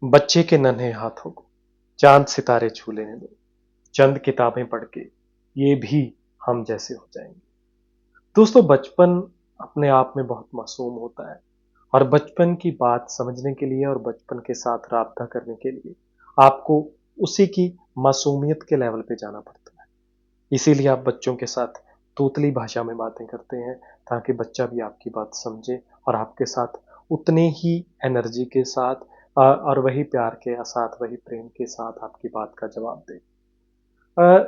बच्चे के नन्हे हाथों को चांद सितारे छू लेने दो। चंद किताबें पढ़ के ये भी हम जैसे हो जाएंगे। दोस्तों, बचपन अपने आप में बहुत मासूम होता है और बचपन की बात समझने के लिए और बचपन के साथ राब्ता करने के लिए आपको उसी की मासूमियत के लेवल पे जाना पड़ता है। इसीलिए आप बच्चों के साथ तोतली भाषा में बातें करते हैं, ताकि बच्चा भी आपकी बात समझे और आपके साथ उतने ही एनर्जी के साथ और वही प्यार के साथ, वही प्रेम के साथ आपकी बात का जवाब दे।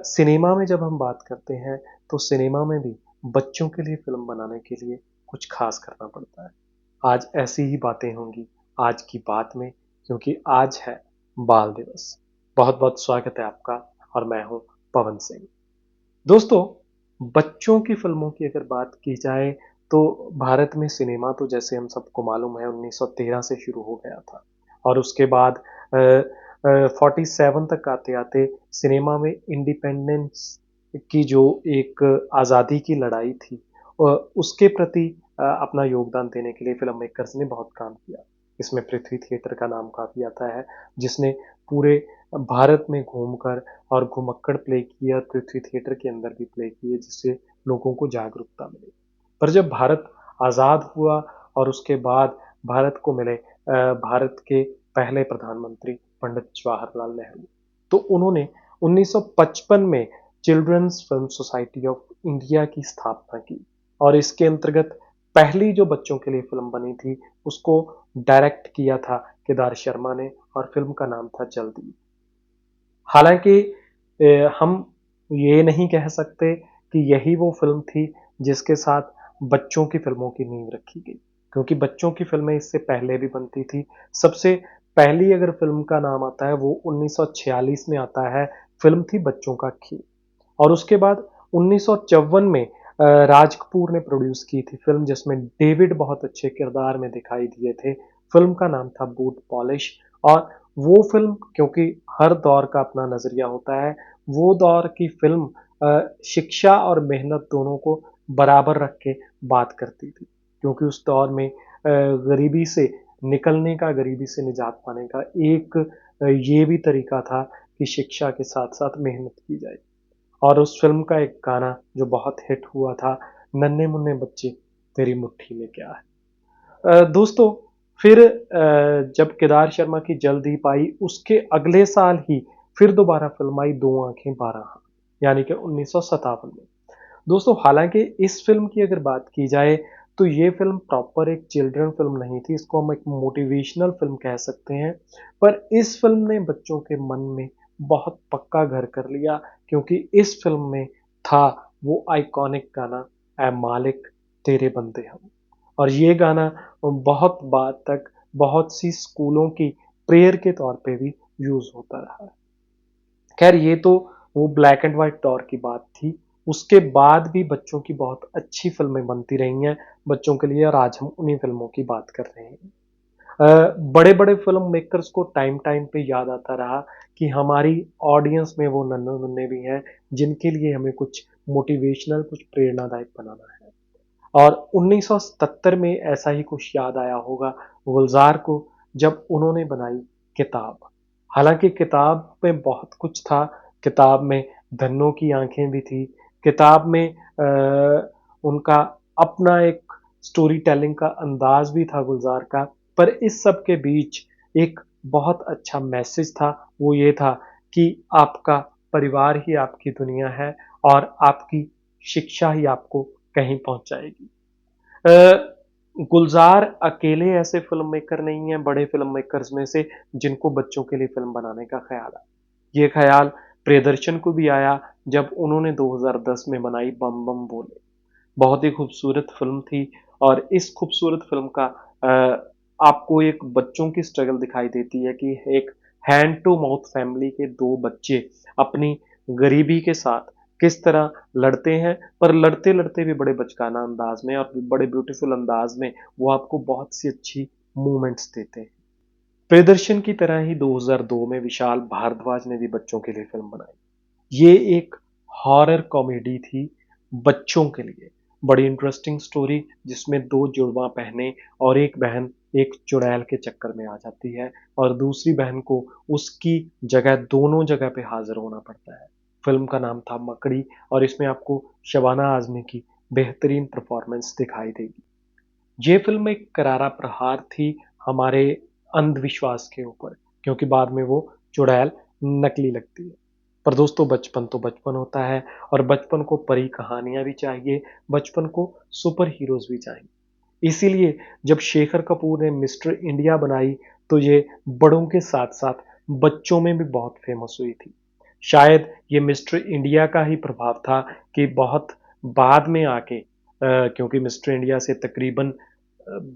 सिनेमा में जब हम बात करते हैं, तो सिनेमा में भी बच्चों के लिए फ़िल्म बनाने के लिए कुछ ख़ास करना पड़ता है। आज ऐसी ही बातें होंगी आज की बात में, क्योंकि आज है बाल दिवस। बहुत-बहुत स्वागत है आपका और मैं हूँ पवन सिंह। दोस्तों, बच्चों की फ़िल्मों की अगर बात की जाए, तो भारत में सिनेमा तो जैसे हम सबको मालूम है 1913 से शुरू हो गया था और उसके बाद 47 तक आते-आते सिनेमा में इंडिपेंडेंस की जो एक आज़ादी की लड़ाई थी, उसके प्रति अपना योगदान देने के लिए फ़िल्म मेकर्स ने बहुत काम किया। इसमें पृथ्वी थिएटर का नाम काफ़ी आता है, जिसने पूरे भारत में घूमकर और घुमक्कड़ प्ले किया, पृथ्वी थिएटर के अंदर भी प्ले किए, जिससे लोगों को जागरूकता मिली। पर जब भारत आज़ाद हुआ और उसके बाद भारत को मिले भारत के पहले प्रधानमंत्री पंडित जवाहरलाल नेहरू, तो उन्होंने 1955 में children's film society of India की स्थापना की और इसके अंतर्गत पहली जो बच्चों के लिए फिल्म बनी थी, उसको डायरेक्ट किया था केदार शर्मा ने और फिल्म का नाम था जल्दी। हालाँकि हम ये नहीं कह सकते कि यही वो फ़िल्म थी जिसके साथ बच्चों की फ़िल्मों की नींव रखी गई, क्योंकि बच्चों की फ़िल्में इससे पहले भी बनती थी। सबसे पहली अगर फ़िल्म का नाम आता है, वो 1946 में आता है, फ़िल्म थी बच्चों का खेल। और उसके बाद 1954 में राज कपूर ने प्रोड्यूस की थी फ़िल्म, जिसमें डेविड बहुत अच्छे किरदार में दिखाई दिए थे। फ़िल्म का नाम था बूट पॉलिश। और वो फ़िल्म, क्योंकि हर दौर का अपना नज़रिया होता है, वो दौर की फ़िल्म शिक्षा और मेहनत दोनों को बराबर रख के बात करती थी। क्योंकि उस दौर में गरीबी से निकलने का, गरीबी से निजात पाने का एक ये भी तरीका था कि शिक्षा के साथ-साथ मेहनत की जाए। और उस फ़िल्म का एक गाना जो बहुत हिट हुआ था, नन्हे मुन्ने बच्चे तेरी मुट्ठी में क्या है। दोस्तों, फिर जब केदार शर्मा की जल्द ही पाई, उसके अगले साल ही फिर दोबारा फ़िल्म आई दो आँखें बारह हाथ, यानी कि 1957 में। दोस्तों, हालाँकि इस फ़िल्म की अगर बात की जाए, तो ये फ़िल्म प्रॉपर एक चिल्ड्रन फ़िल्म नहीं थी, इसको हम एक मोटिवेशनल फ़िल्म कह सकते हैं। पर इस फ़िल्म ने बच्चों के मन में बहुत पक्का घर कर लिया, क्योंकि इस फ़िल्म में था वो आइकॉनिक गाना, ऐ मालिक तेरे बंदे हम। और ये गाना बहुत बाद तक बहुत सी स्कूलों की प्रेयर के तौर पे भी यूज़ होता रहा है। खैर, ये तो वो ब्लैक एंड व्हाइट दौर की बात थी। उसके बाद भी बच्चों की बहुत अच्छी फ़िल्में बनती रही हैं बच्चों के लिए, और आज हम उन्हीं फ़िल्मों की बात कर रहे हैं। बड़े-बड़े फ़िल्म मेकर्स को टाइम टाइम पे याद आता रहा कि हमारी ऑडियंस में वो नन्हे-मुन्ने भी हैं, जिनके लिए हमें कुछ मोटिवेशनल, कुछ प्रेरणादायक बनाना है। और 1977 में ऐसा ही कुछ याद आया होगा गुलज़ार को, जब उन्होंने बनाई किताब। हालाँकि किताब में बहुत कुछ था, किताब में धन्नो की आँखें भी थी, किताब में उनका अपना एक स्टोरी टेलिंग का अंदाज़ भी था गुलज़ार का। पर इस सब के बीच एक बहुत अच्छा मैसेज था, वो ये था कि आपका परिवार ही आपकी दुनिया है और आपकी शिक्षा ही आपको कहीं पहुँचाएगी। गुलज़ार अकेले ऐसे फ़िल्म मेकर नहीं हैं बड़े फ़िल्म मेकर्स में से, जिनको बच्चों के लिए फ़िल्म बनाने का ख़्याल आया। ये ख़्याल प्रियदर्शन को भी आया, जब उन्होंने 2010 में बनाई बम बम बोले। बहुत ही खूबसूरत फ़िल्म थी और इस खूबसूरत फ़िल्म का आपको एक बच्चों की स्ट्रगल दिखाई देती है कि एक हैंड टू माउथ फैमिली के 2 बच्चे अपनी गरीबी के साथ किस तरह लड़ते हैं, पर लड़ते-लड़ते भी बड़े बचकाना अंदाज़ में और बड़े ब्यूटीफुल अंदाज़ में वो आपको बहुत सी अच्छी मूवमेंट्स देते हैं। प्रियदर्शन की तरह ही 2002 में विशाल भारद्वाज ने भी बच्चों के लिए फ़िल्म बनाई। ये एक हॉरर कॉमेडी थी बच्चों के लिए, बड़ी इंटरेस्टिंग स्टोरी जिसमें 2 जुड़वाँ बहनें और एक बहन एक चुड़ैल के चक्कर में आ जाती है और दूसरी बहन को उसकी जगह दोनों जगह पे हाज़िर होना पड़ता है। फ़िल्म का नाम था मकड़ी और इसमें आपको शबाना आज़मी की बेहतरीन परफ़ॉर्मेंस दिखाई देगी। ये फ़िल्म एक करारा प्रहार थी हमारे अंधविश्वास के ऊपर, क्योंकि बाद में वो चुड़ैल नकली लगती है। पर दोस्तों बचपन तो बचपन होता है और बचपन को परी कहानियाँ भी चाहिए, बचपन को सुपर हीरोज़ भी चाहिए। इसीलिए जब शेखर कपूर ने मिस्टर इंडिया बनाई, तो ये बड़ों के साथ-साथ बच्चों में भी बहुत फ़ेमस हुई थी। शायद ये मिस्टर इंडिया का ही प्रभाव था कि बहुत बाद में आके क्योंकि मिस्टर इंडिया से तकरीबन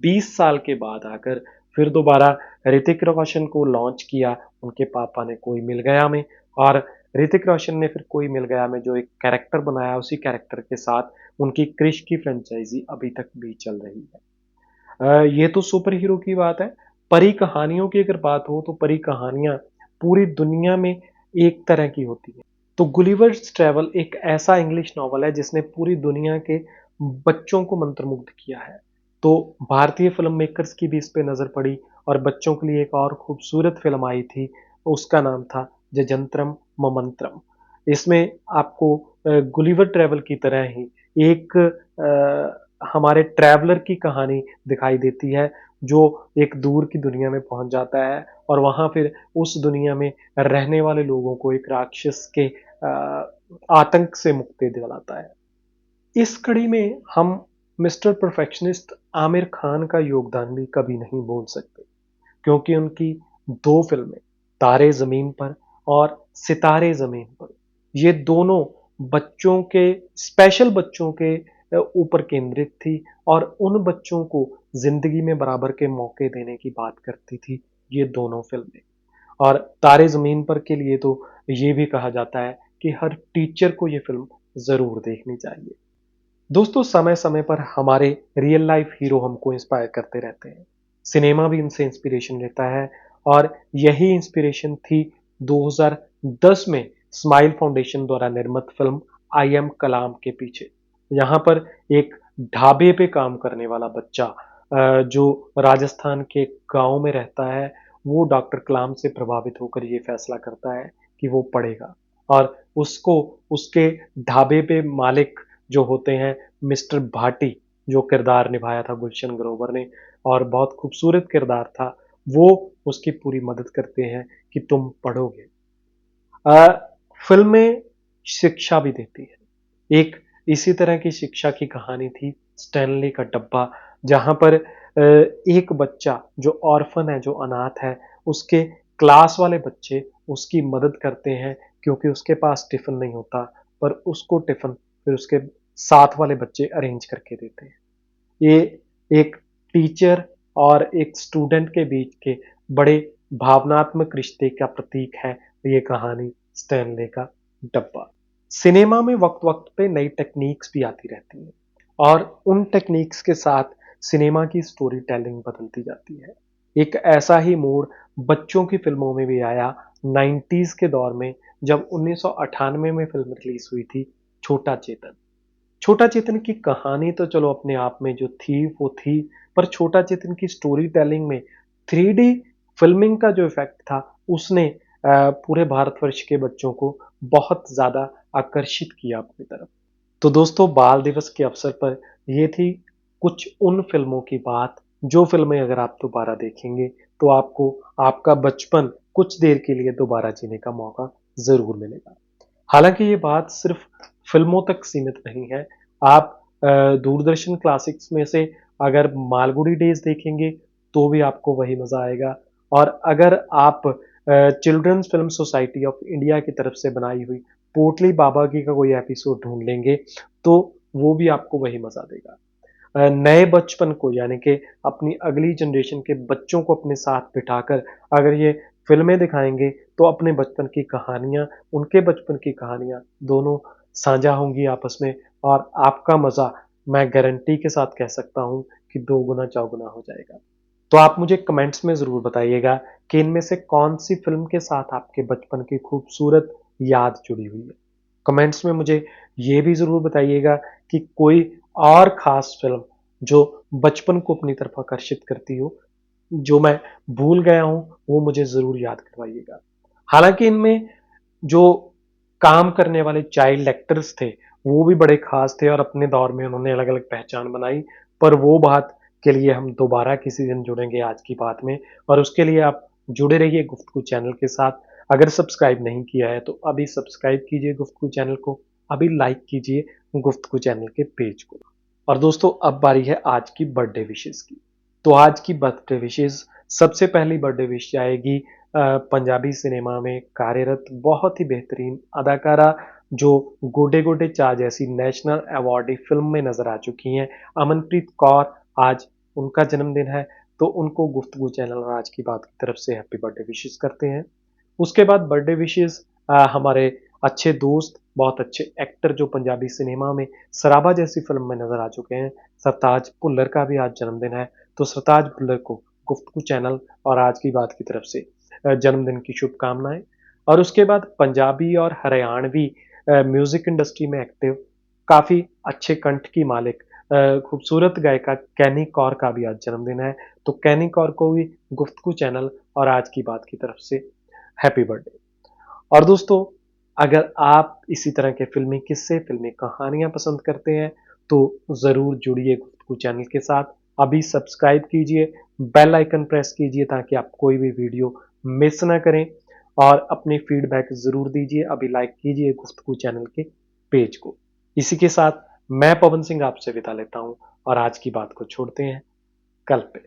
20 साल के बाद आकर फिर दोबारा ऋतिक रोशन को लॉन्च किया उनके पापा ने कोई मिल गया में और ऋतिक रोशन ने फिर कोई मिल गया में जो एक कैरेक्टर बनाया उसी कैरेक्टर के साथ उनकी क्रिश की फ्रेंचाइजी अभी तक भी चल रही है। ये तो सुपर हीरो की बात है। परी कहानियों की अगर बात हो तो परी कहानियाँ पूरी दुनिया में एक तरह की होती हैं। तो गुलिवर्स ट्रैवल एक ऐसा इंग्लिश नॉवल है जिसने पूरी दुनिया के बच्चों को मंत्रमुग्ध किया है। तो भारतीय फ़िल्म मेकर्स की भी इस पे नज़र पड़ी और बच्चों के लिए एक और खूबसूरत फ़िल्म आई थी, उसका नाम था जजंत्रम ममंत्रम। इसमें आपको गुलिवर ट्रैवल की तरह ही एक हमारे ट्रैवलर की कहानी दिखाई देती है, जो एक दूर की दुनिया में पहुँच जाता है और वहाँ फिर उस दुनिया में रहने वाले लोगों को एक राक्षस के आतंक से मुक्ति दिलाता है। इस कड़ी में हम मिस्टर परफेक्शनिस्ट आमिर खान का योगदान भी कभी नहीं भूल सकते, क्योंकि उनकी 2 फ़िल्में तारे ज़मीन पर और सितारे ज़मीन पर, ये दोनों बच्चों के स्पेशल बच्चों के ऊपर केंद्रित थी और उन बच्चों को ज़िंदगी में बराबर के मौके देने की बात करती थी, ये दोनों फ़िल्में। और तारे ज़मीन पर के लिए तो ये भी कहा जाता है कि हर टीचर को ये फ़िल्म ज़रूर देखनी चाहिए। दोस्तों समय-समय पर हमारे रियल लाइफ हीरो हमको इंस्पायर करते रहते हैं। सिनेमा भी इनसे इंस्पिरेशन लेता है और यही इंस्पिरेशन थी 2010 में स्माइल फाउंडेशन द्वारा निर्मित फ़िल्म आई एम कलाम के पीछे। यहाँ पर एक ढाबे पे काम करने वाला बच्चा जो राजस्थान के गाँव में रहता है, वो डॉक्टर कलाम से प्रभावित होकर ये फैसला करता है कि वो पढ़ेगा और उसको उसके ढाबे पे मालिक जो होते हैं मिस्टर भाटी, जो किरदार निभाया था गुलशन ग्रोवर ने और बहुत खूबसूरत किरदार था, वो उसकी पूरी मदद करते हैं कि तुम पढ़ोगे। अ, फ़िल्में शिक्षा भी देती हैं। एक इसी तरह की शिक्षा की कहानी थी स्टैनली का डब्बा, जहाँ पर एक बच्चा जो ऑर्फ़न है, जो अनाथ है, उसके क्लास वाले बच्चे उसकी मदद करते हैं क्योंकि उसके पास टिफ़िन नहीं होता, पर उसको टिफ़िन फिर उसके साथ वाले बच्चे अरेंज करके देते हैं। ये एक टीचर और एक स्टूडेंट के बीच के बड़े भावनात्मक रिश्ते का प्रतीक है ये कहानी स्टैनले का डब्बा। सिनेमा में वक़्त-वक़्त पे नई टेक्नीक्स भी आती रहती हैं और उन टेक्नीक्स के साथ सिनेमा की स्टोरी टेलिंग बदलती जाती है। एक ऐसा ही मोड़ बच्चों की फ़िल्मों में भी आया 90s के दौर में जब 1998 में फ़िल्म रिलीज़ हुई थी छोटा चेतन। छोटा चेतन की कहानी तो चलो अपने आप में जो थी वो थी, पर छोटा चेतन की स्टोरी टेलिंग में 3D फ़िल्मिंग का जो इफ़ेक्ट था उसने पूरे भारतवर्ष के बच्चों को बहुत ज़्यादा आकर्षित किया अपनी तरफ। तो दोस्तों बाल दिवस के अवसर पर ये थी कुछ उन फ़िल्मों की बात, जो फ़िल्में अगर आप दोबारा देखेंगे तो आपको आपका बचपन कुछ देर के लिए दोबारा जीने का मौका ज़रूर मिलेगा। हालाँकि ये बात सिर्फ़ फ़िल्मों तक सीमित नहीं है। आप दूरदर्शन क्लासिक्स में से अगर मालगुडी डेज़ देखेंगे, तो भी आपको वही मज़ा आएगा और अगर आप children's film society of India की तरफ से बनाई हुई पोटली बाबा की का कोई एपिसोड ढूँढ लेंगे, तो वो भी आपको वही मज़ा देगा। नए बचपन को यानी कि अपनी अगली जनरेशन के बच्चों को अपने साथ बिठाकर अगर ये फ़िल्में दिखाएँगे, तो अपने बचपन की कहानियाँ, उनके बचपन की कहानियाँ दोनों साझा होंगी आपस में और आपका मज़ा मैं गारंटी के साथ कह सकता हूँ कि दोगुना चौगुना हो जाएगा। तो आप मुझे कमेंट्स में ज़रूर बताइएगा कि इनमें से कौन-सी फ़िल्म के साथ आपके बचपन की खूबसूरत याद जुड़ी हुई है। कमेंट्स में मुझे ये भी ज़रूर बताइएगा कि कोई और ख़ास फ़िल्म जो बचपन को अपनी तरफ आकर्षित करती हो, जो मैं भूल गया हूँ, वो मुझे ज़रूर याद करवाइएगा। हालाँकि इनमें जो काम करने वाले चाइल्ड एक्टर्स थे, वो भी बड़े ख़ास थे और अपने दौर में उन्होंने अलग-अलग पहचान बनाई। पर वो बात के लिए हम दोबारा किसी दिन जुड़ेंगे आज की बात में, और उसके लिए आप जुड़े रहिए गुफ्तगू चैनल के साथ। अगर सब्सक्राइब नहीं किया है, तो अभी सब्सक्राइब कीजिए गुफ्तगू चैनल को, अभी लाइक कीजिए गुफ्तगू चैनल के पेज को। और दोस्तों, अब बारी है आज की बर्थडे विशेज़ की। तो आज की बर्थडे विशेज़, सबसे पहली बर्थडे विश जाएगी पंजाबी सिनेमा में कार्यरत बहुत ही बेहतरीन अदाकारा, जो गोडे गोडे चा जैसी नेशनल अवार्डी फ़िल्म में नज़र आ चुकी हैं, अमनप्रीत कौर। आज उनका जन्मदिन है, तो उनको गुफ्तगू चैनल और आज की बात की तरफ से हैप्पी बर्थडे विशेज़ करते हैं। उसके बाद बर्थडे विशेज़ हमारे अच्छे दोस्त, बहुत अच्छे एक्टर जो पंजाबी सिनेमा में सराबा जैसी फ़िल्म में नज़र आ चुके हैं, सरताज भुल्लर का भी आज जन्मदिन है। तो सरताज भुल्लर को गुफ्तगू चैनल और आज की बात की तरफ से जन्मदिन की शुभकामनाएँ। और उसके बाद पंजाबी और हरियाणवी म्यूज़िक इंडस्ट्री में एक्टिव, काफ़ी अच्छे कंठ की मालिक, खूबसूरत गायिका कैनी कौर का भी आज जन्मदिन है। तो कैनी कौर को भी गुफ्तगू चैनल और आज की बात की तरफ से हैप्पी बर्थडे। और दोस्तों, अगर आप इसी तरह के फ़िल्मी किस्से, फ़िल्मी कहानियाँ पसंद करते हैं, तो ज़रूर जुड़िए गुफ्तगू चैनल के साथ। अभी सब्सक्राइब कीजिए, बेल आइकन प्रेस कीजिए ताकि आप कोई भी वीडियो मिस ना करें, और अपनी फीडबैक ज़रूर दीजिए। अभी लाइक कीजिए गुफ्तगू चैनल के पेज को। इसी के साथ मैं पवन सिंह आपसे विदा लेता हूँ और आज की बात को छोड़ते हैं कल पे।